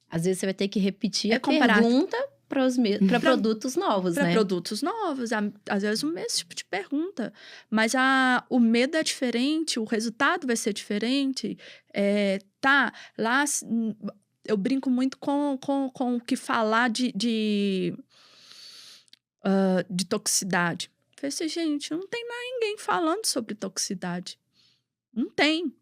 Às vezes você vai ter que repetir a pergunta para produtos novos, né? Para produtos novos. Às vezes o mesmo tipo de pergunta. Mas o medo é diferente, o resultado vai ser diferente. Lá eu brinco muito com o que falar de toxicidade. Eu falei assim, gente, não tem mais ninguém falando sobre toxicidade. Não tem.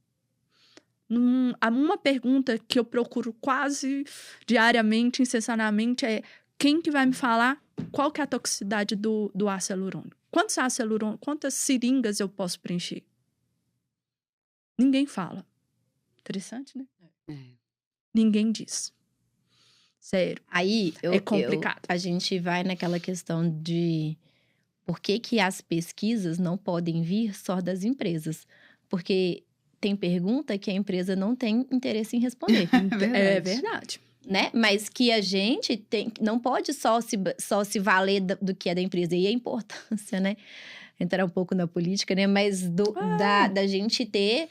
Uma pergunta que eu procuro quase diariamente, incessantemente, é quem que vai me falar qual que é a toxicidade do ácido hialurônico? Quantas seringas eu posso preencher? Ninguém fala. Interessante, né? Ninguém diz. Sério. Aí, é complicado. A gente vai naquela questão de por que as pesquisas não podem vir só das empresas. Porque tem pergunta que a empresa não tem interesse em responder. É verdade. Né? Mas que a gente não pode só se valer do que é da empresa. E a importância, né? Entrar um pouco na política, né? Mas da gente ter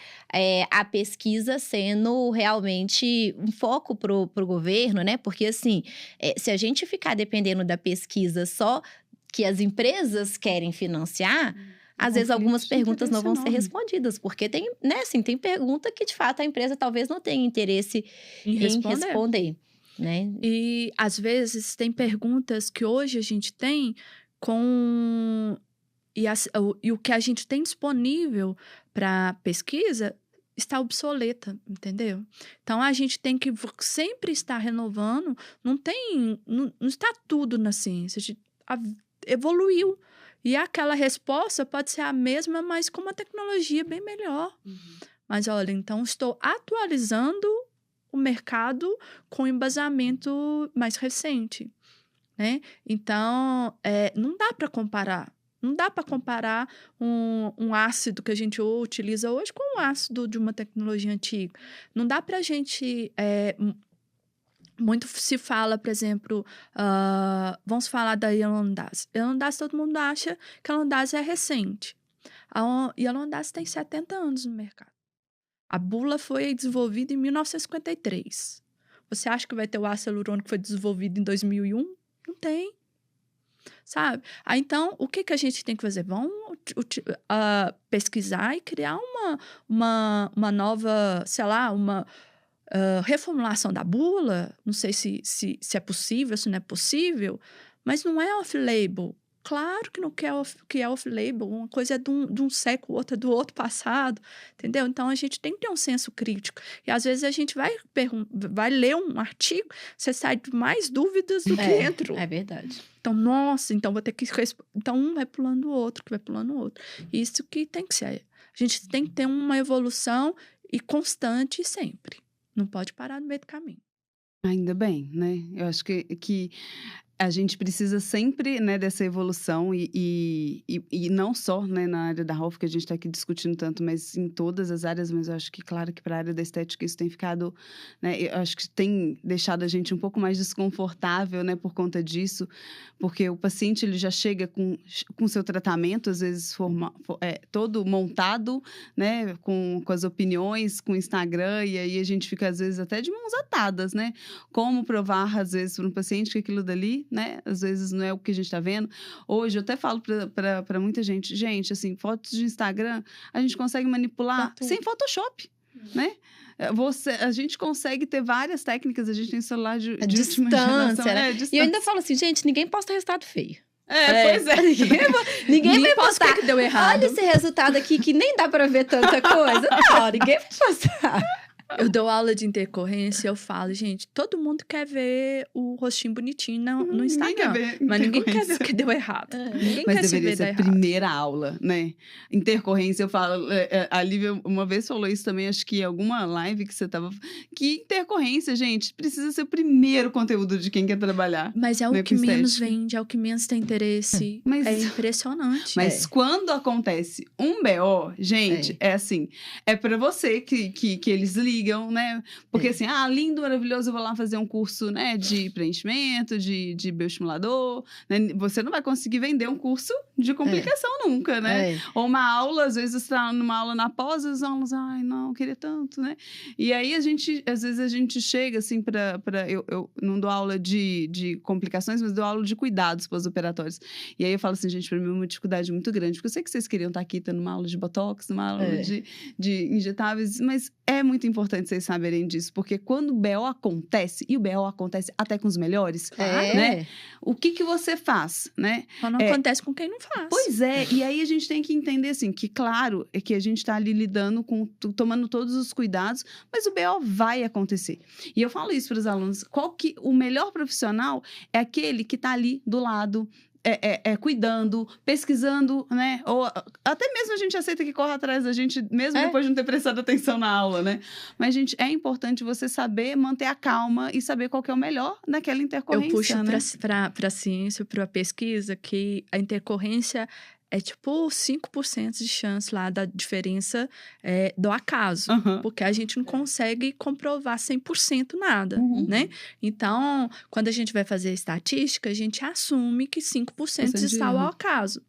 a pesquisa sendo realmente um foco pro governo, né? Porque, assim, se a gente ficar dependendo da pesquisa só que as empresas querem financiar... Às vezes, algumas perguntas não vão ser respondidas. Porque tem, né, assim, tem pergunta que, de fato, a empresa talvez não tenha interesse em responder. Né? E, às vezes, tem perguntas que hoje a gente tem e o que a gente tem disponível para pesquisa está obsoleta, entendeu? Então, a gente tem que sempre estar renovando. Não está tudo na ciência. A gente evoluiu. E aquela resposta pode ser a mesma, mas com uma tecnologia bem melhor. Mas, olha, então estou atualizando o mercado com embasamento mais recente, né? Então, não dá para comparar. Não dá para comparar um ácido que a gente utiliza hoje com um ácido de uma tecnologia antiga. Não dá para a gente... Muito se fala, por exemplo, vamos falar da hyaluronidase. Hyaluronidase, todo mundo acha que a hyaluronidase é recente. A hyaluronidase tem 70 anos no mercado. A bula foi desenvolvida em 1953. Você acha que vai ter o ácido hialurônico que foi desenvolvido em 2001? Não tem. Sabe? Então, o que a gente tem que fazer? Vamos pesquisar e criar uma nova, sei lá, uma... reformulação da bula, não sei se é possível, se não é possível, mas não é off-label. Claro que não que é off-label, uma coisa é de um século, outra é do outro passado, entendeu? Então, a gente tem que ter um senso crítico. E, às vezes, a gente vai ler um artigo, você sai de mais dúvidas do que entra. É verdade. Então, nossa, então vou ter que... Então, um vai pulando o outro, que vai pulando o outro. Isso que tem que ser. A gente tem que ter uma evolução e constante sempre. Não pode parar no meio do caminho. Ainda bem, né? Eu acho que a gente precisa sempre, né, dessa evolução e não só, né, na área da health que a gente está aqui discutindo tanto, mas em todas as áreas. Mas eu acho que, claro, que para a área da estética isso tem ficado, né, eu acho que tem deixado a gente um pouco mais desconfortável, né, por conta disso, porque o paciente ele já chega com seu tratamento, às vezes todo montado, né, com as opiniões, com o Instagram, e aí a gente fica, às vezes, até de mãos atadas, né? Como provar, às vezes, para um paciente que aquilo dali, né? Às vezes não é o que a gente está vendo. Hoje, eu até falo para muita gente, assim, fotos de Instagram, a gente consegue manipular sem Photoshop, né? A gente consegue ter várias técnicas, a gente tem celular de última geração. Né? E eu ainda falo assim, gente, ninguém posta resultado feio. Pois é. Ninguém vai postar. Que deu errado. Olha esse resultado aqui que nem dá para ver tanta coisa. Não, ninguém vai postar. Eu dou aula de intercorrência, eu falo, gente, todo mundo quer ver o rostinho bonitinho no Instagram. Mas ninguém quer ver o que deu errado. Ninguém Mas quer se deveria ver ser a dar errado. primeira aula, né? Intercorrência, eu falo... A Lívia uma vez falou isso também, acho que em alguma live que você tava... Que intercorrência, gente, precisa ser o primeiro conteúdo de quem quer trabalhar. Mas é o né, que com menos estética. vende, é o que menos tem interesse. Mas- É impressionante. Mas quando acontece um BO, gente, é assim, é pra você que eles ligam, né? Porque assim, lindo, maravilhoso, eu vou lá fazer um curso, né, de preenchimento, de bioestimulador, né? Você não vai conseguir vender um curso de complicação nunca, né? Ou uma aula, às vezes você tá numa aula na pós, os alunos, ai, não, eu queria tanto, né? E aí às vezes a gente chega assim eu não dou aula de complicações, mas dou aula de cuidados pós-operatórios. E aí eu falo assim, gente, pra mim é uma dificuldade muito grande, porque eu sei que vocês queriam estar aqui tendo uma aula de botox, uma aula de injetáveis, mas é muito importante vocês saberem disso, porque quando o BO acontece, e o BO acontece até com os melhores, né? O que você faz, né? Só não acontece com quem não faz. Pois é, e aí a gente tem que entender assim, que claro, é que a gente tá ali lidando com, tomando todos os cuidados, mas o BO vai acontecer. E eu falo isso para os alunos, o melhor profissional é aquele que tá ali do lado, cuidando, pesquisando, né? Ou até mesmo a gente aceita que corra atrás da gente, mesmo depois de não ter prestado atenção na aula, né? Mas, gente, é importante você saber manter a calma e saber qual que é o melhor naquela intercorrência, Eu puxo né? para a ciência, para a pesquisa, que a intercorrência é tipo 5% de chance lá da diferença do acaso. Porque a gente não consegue comprovar 100% nada, né? Então, quando a gente vai fazer estatística, a gente assume que 5% está ao acaso.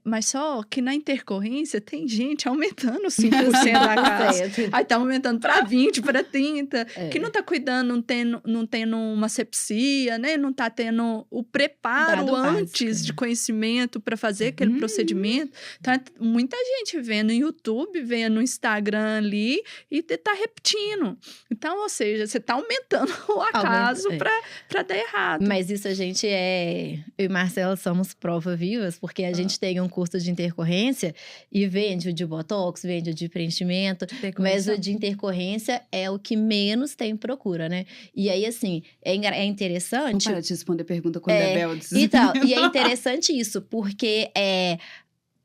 Mas só que na intercorrência tem gente aumentando 5% da casa. Aí tá aumentando para 20, para 30, que não tá cuidando, não tendo uma sepsia, né? Não tá tendo o preparo Dado antes básico. de conhecimento para fazer aquele procedimento. Então, muita gente vendo no YouTube, vendo no Instagram ali e tá repetindo. Então, ou seja, você tá aumentando o acaso para dar errado. Mas isso a gente eu e Marcela somos prova vivas, porque a gente tem um curso de intercorrência e vende o de botox, vende o de preenchimento, mas o de intercorrência é o que menos tem procura, né? E aí, assim, é interessante... Vamos parar de responder pergunta quando é belo. Então, e é interessante isso, porque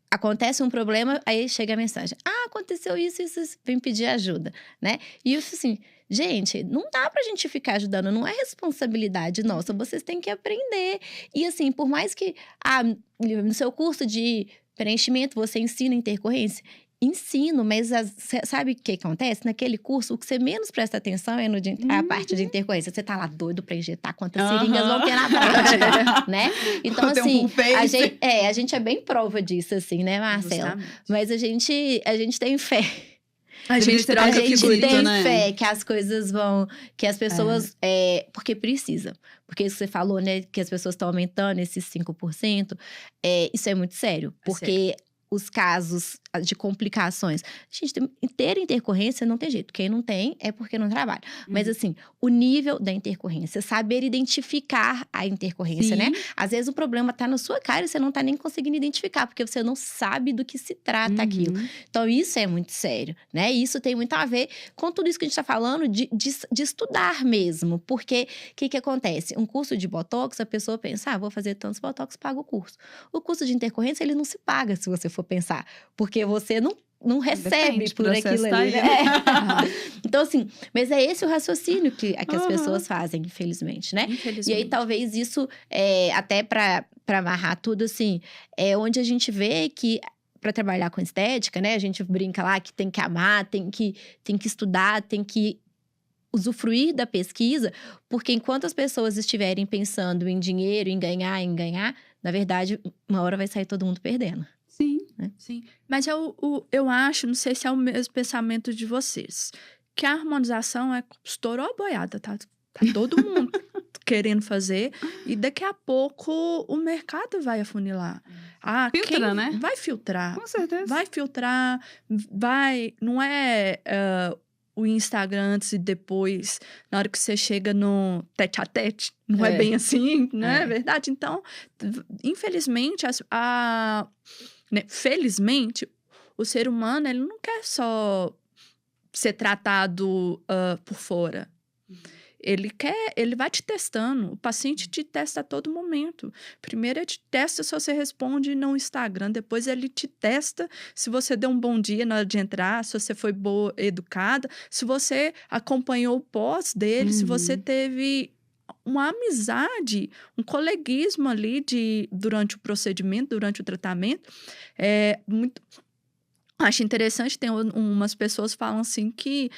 acontece um problema, aí chega a mensagem. Aconteceu isso, vem pedir ajuda, né? E isso, assim... Gente, não dá pra gente ficar ajudando, não é responsabilidade nossa, vocês têm que aprender. E assim, por mais que no seu curso de preenchimento você ensina intercorrência, ensino, mas sabe o que acontece? Naquele curso, o que você menos presta atenção é a parte de intercorrência. Você tá lá doido pra injetar quantas seringas vão ter na prática, né? Então, assim, a gente é bem prova disso, assim, né, Marcela? Justamente. Mas a gente tem fé. A gente tem fé que as coisas vão... Que as pessoas... porque precisa. Porque isso que você falou, né? Que as pessoas estão aumentando esses 5%. Isso é muito sério. Porque os casos de complicações... Gente, ter intercorrência não tem jeito. Quem não tem é porque não trabalha. Mas, assim, o nível da intercorrência. Saber identificar a intercorrência, né? Às vezes o problema tá na sua cara e você não tá nem conseguindo identificar. Porque você não sabe do que se trata aquilo. Então, isso é muito sério, né? E isso tem muito a ver com tudo isso que a gente tá falando de estudar mesmo. Porque, o que acontece? Um curso de botox, a pessoa pensa, vou fazer tantos botox, paga o curso. O curso de intercorrência, ele não se paga, se você for pensar. Porque você não recebe por aquilo ali, né? Então, assim, mas é esse o raciocínio que as pessoas fazem, infelizmente, né? Infelizmente. E aí, talvez isso, até para amarrar tudo, assim, onde a gente vê que para trabalhar com estética, né? A gente brinca lá que tem que amar, tem que estudar, tem que usufruir da pesquisa, porque enquanto as pessoas estiverem pensando em dinheiro, em ganhar, na verdade, uma hora vai sair todo mundo perdendo. Sim. Né? Sim, mas eu acho, não sei se é o mesmo pensamento de vocês, que a harmonização estourou a boiada, tá todo mundo querendo fazer, e daqui a pouco o mercado vai afunilar. Filtra, né? Vai filtrar. Com certeza. Vai filtrar, não é o Instagram antes e depois, na hora que você chega no tete-a-tete, não é bem assim, não é verdade? Então, infelizmente, né, felizmente, o ser humano, ele não quer só ser tratado por fora. Ele vai te testando. O paciente te testa a todo momento. Primeiro ele te testa se você responde no Instagram. Depois ele te testa se você deu um bom dia na hora de entrar, se você foi boa, educada, se você acompanhou o pós dele, se você teve uma amizade, um coleguismo ali durante o procedimento, durante o tratamento. Acho interessante, tem umas pessoas que falam assim que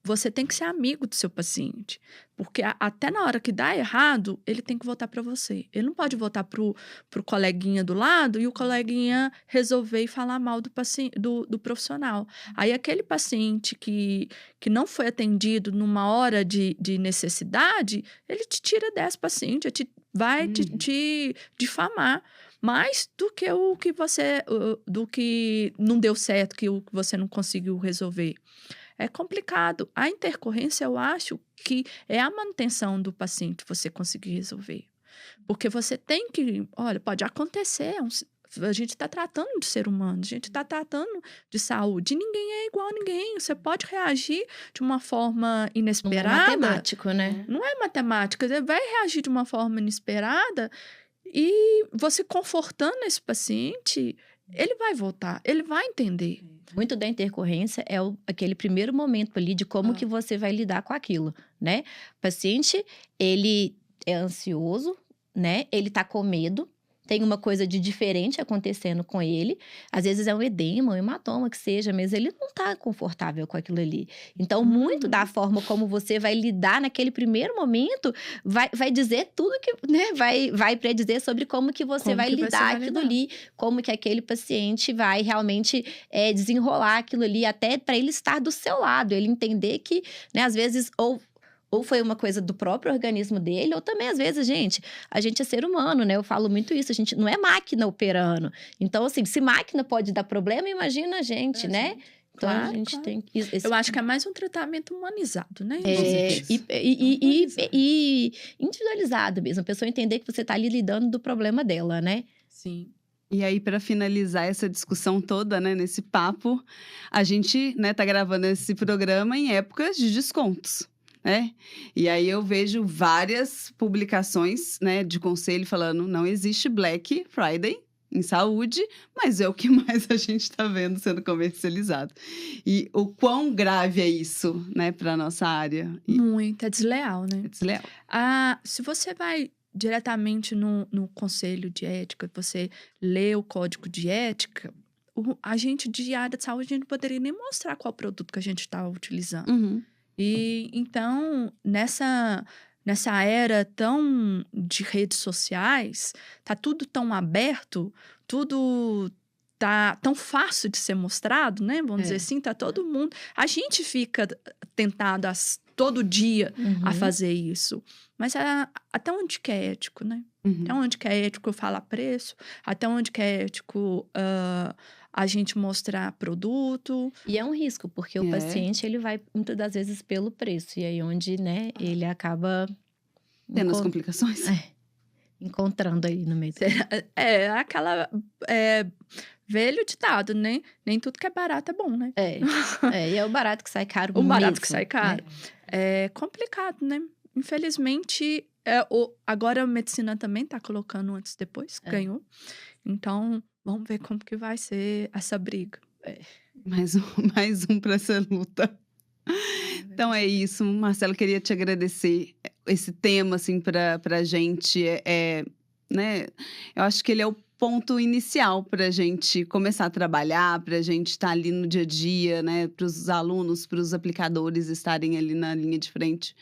você tem que ser amigo do seu paciente, porque até na hora que dá errado, ele tem que voltar para você. Ele não pode voltar pro coleguinha do lado e o coleguinha resolver e falar mal do paciente, do profissional. Aí aquele paciente que não foi atendido numa hora de necessidade, ele te tira desse paciente, vai te difamar. Mais do que do que não deu certo, que você não conseguiu resolver. É complicado. A intercorrência, eu acho que é a manutenção do paciente você conseguir resolver. Porque você tem que... Olha, pode acontecer. A gente está tratando de ser humano. A gente está tratando de saúde. Ninguém é igual a ninguém. Você pode reagir de uma forma inesperada. Não é matemático, né? Não é matemática. Você vai reagir de uma forma inesperada e você confortando esse paciente, ele vai voltar. Ele vai entender. Muito da intercorrência é aquele primeiro momento ali de como que você vai lidar com aquilo, né? O paciente, ele é ansioso, né? Ele tá com medo, tem uma coisa de diferente acontecendo com ele. Às vezes é um edema, um hematoma, que seja, mas ele não tá confortável com aquilo ali. Então, muito da forma como você vai lidar naquele primeiro momento vai dizer tudo que, né? Vai predizer sobre como que você vai lidar aquilo ali, como que aquele paciente vai realmente desenrolar aquilo ali, até para ele estar do seu lado, ele entender que, né, às vezes, ou foi uma coisa do próprio organismo dele, ou também, às vezes, a gente é ser humano, né? Eu falo muito isso, a gente não é máquina operando. Então, assim, se máquina pode dar problema, imagina a gente, né? Então, claro, a gente tem... Eu acho que é mais um tratamento humanizado, né? E individualizado mesmo. A pessoa entender que você está ali lidando do problema dela, né? Sim. E aí, para finalizar essa discussão toda, né, nesse papo, a gente, né, tá gravando esse programa em épocas de descontos. E aí eu vejo várias publicações, né, de conselho falando não existe Black Friday em saúde, mas é o que mais a gente está vendo sendo comercializado. E o quão grave é isso, né, para nossa área? Muito, é desleal, né? É desleal. Se você vai diretamente no conselho de ética, você lê o código de ética, a gente de área de saúde, a gente não poderia nem mostrar qual produto que a gente está utilizando. E então, nessa era tão de redes sociais, tá tudo tão aberto, tudo tá tão fácil de ser mostrado, né? Vamos dizer assim, tá todo mundo... A gente fica tentado todo dia a fazer isso. Mas até onde que é ético, né? Até onde que é ético falar preço, até onde que é ético... a gente mostrar produto. E é um risco, porque o paciente, ele vai muitas das vezes pelo preço. E aí onde, né, ele acaba... Tendo as complicações. Encontrando aí no meio. Aquela... velho ditado, né? Nem tudo que é barato é bom, né? E é o barato que sai caro mesmo. O barato que sai caro. É complicado, né? Infelizmente, agora a medicina também tá colocando antes e depois, ganhou. Então... Vamos ver como que vai ser essa briga. Mais um para essa luta. Então é isso, Marcelo, queria te agradecer. Esse tema, assim, pra gente, né? Eu acho que ele é o ponto inicial para a gente começar a trabalhar, para a gente estar ali no dia a dia, né? Para os alunos, para os aplicadores estarem ali na linha de frente,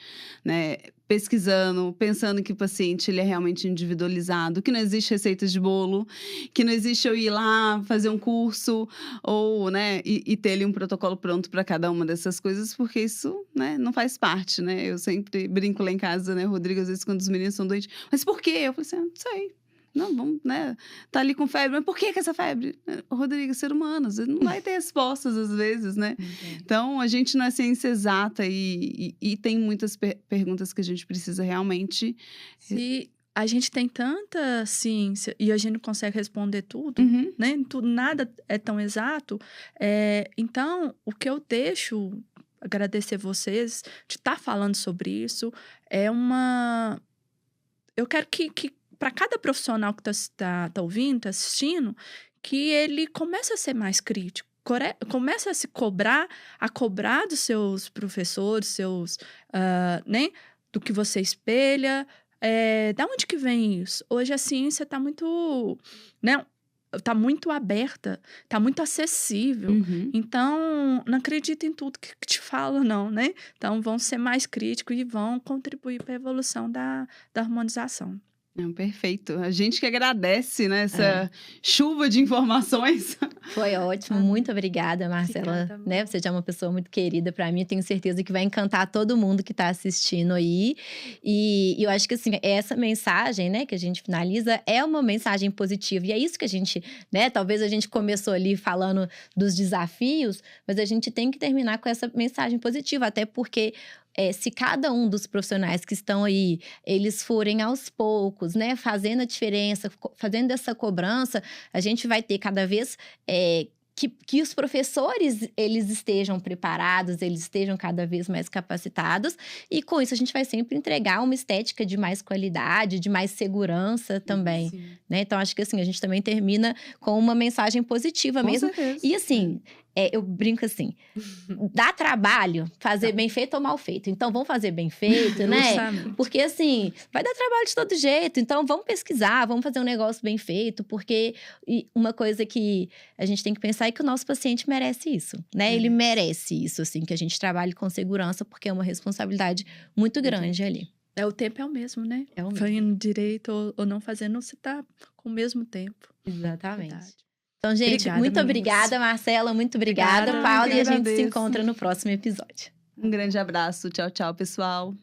né? Pesquisando, pensando que o paciente ele é realmente individualizado, que não existe receitas de bolo, que não existe eu ir lá fazer um curso ou, né, e ter ali um protocolo pronto para cada uma dessas coisas, porque isso, né, não faz parte, né? Eu sempre brinco lá em casa, né, Rodrigo, às vezes quando os meninos são doentes, mas por quê? Eu falei assim, não sei. Não, vamos, né? Tá ali com febre, mas por que essa febre? Rodrigo, ser humano, você não vai ter respostas às vezes, né? Então, a gente não é ciência exata e tem muitas perguntas que a gente precisa realmente... Se a gente tem tanta ciência e a gente não consegue responder tudo, né? Nada é tão exato. Então, o que eu deixo agradecer vocês de estar falando sobre isso. Eu quero que para cada profissional que tá ouvindo, tá assistindo, que ele comece a ser mais crítico. Comece a se cobrar dos seus professores, né? Do que você espelha. Da onde que vem isso? Hoje a ciência está muito, né? Tá muito aberta, tá muito acessível. Então, não acredita em tudo que te fala, não, né? Então, vão ser mais críticos e vão contribuir para a evolução da harmonização. Perfeito. A gente que agradece, né, essa chuva de informações. Foi ótimo. Muito obrigada, Marcela. Obrigada, né? Você já é uma pessoa muito querida para mim. Tenho certeza que vai encantar todo mundo que está assistindo aí. E eu acho que, assim, essa mensagem, né, que a gente finaliza é uma mensagem positiva. E é isso que a gente, né, talvez a gente começou ali falando dos desafios, mas a gente tem que terminar com essa mensagem positiva. Até porque se cada um dos profissionais que estão aí, eles forem aos poucos, né, fazendo a diferença, fazendo essa cobrança, a gente vai ter cada vez que os professores, eles estejam preparados, eles estejam cada vez mais capacitados, e com isso a gente vai sempre entregar uma estética de mais qualidade, de mais segurança também, né? Então, acho que assim, a gente também termina com uma mensagem positiva Com mesmo. certeza. E assim, eu brinco assim, dá trabalho fazer bem feito ou mal feito. Então, vamos fazer bem feito, né? Justamente. Porque assim, vai dar trabalho de todo jeito. Então, vamos pesquisar, vamos fazer um negócio bem feito. Porque uma coisa que a gente tem que pensar é que o nosso paciente merece isso, né? Ele merece isso, assim, que a gente trabalhe com segurança, porque é uma responsabilidade muito grande ali. O tempo é o mesmo, né? É o mesmo. Fazendo direito ou não fazendo, você tá com o mesmo tempo. Exatamente. Verdade. Então, gente, muito obrigada, Marcela. Muito obrigada, Paula. E a gente se encontra no próximo episódio. Um grande abraço. Tchau, tchau, pessoal.